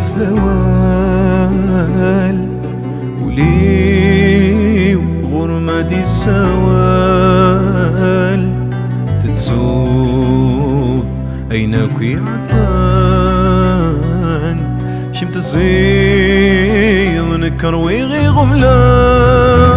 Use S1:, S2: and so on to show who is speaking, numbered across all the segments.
S1: زوال ولي وغرمة دي السوال تتسوق عينك ويعطان شمت الزيل نكر ويغي غملان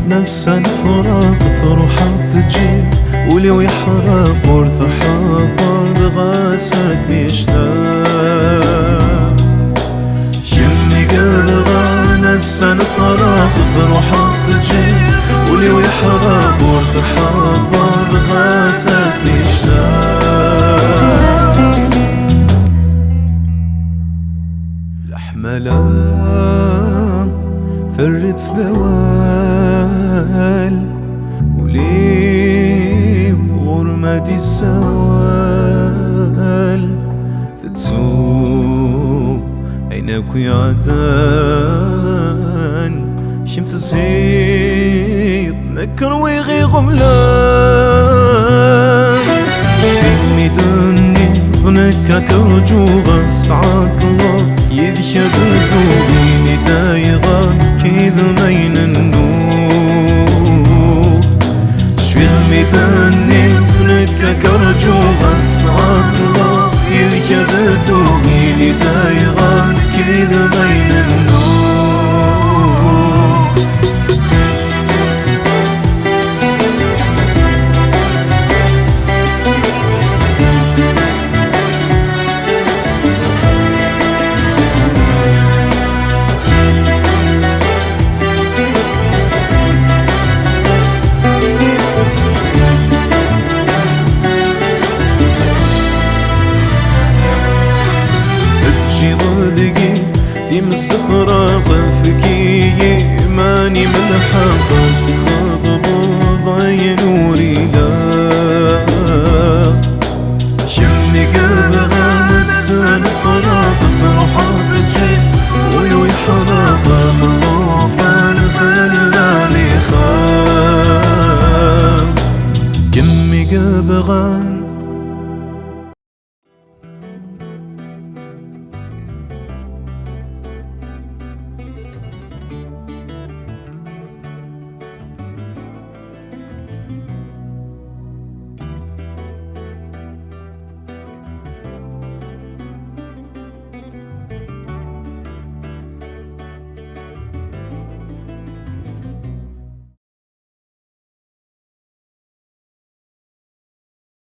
S1: نسان فراق ثروحات تجي ولو يحرق ورث حبر غاسك بيشتاق يمي قلغا نسان فراق ثروحات تجي ولو يحرق ورث حبر غاسك بيشتاق الأحملان فرت زوال ولي وغرمة السوال تتسوق عينك ويعدان شمت زيد نكر ويغي غملان شفيك ميداني ظنك كرجوغا استعاك الله يذشب الدوغيني دايغان كيذ بين النور شوي الميداني ظنك كرجوغا استعاك الله يذشب الدوغيني دايغان كيذ بين النور في مصفرة قفكي ماني من حقص خضب ضاي نوري لا شمي قلبها مسان فراق فرحة تجي ويوي حراقة مضوفا فلالي خام يمي قلبها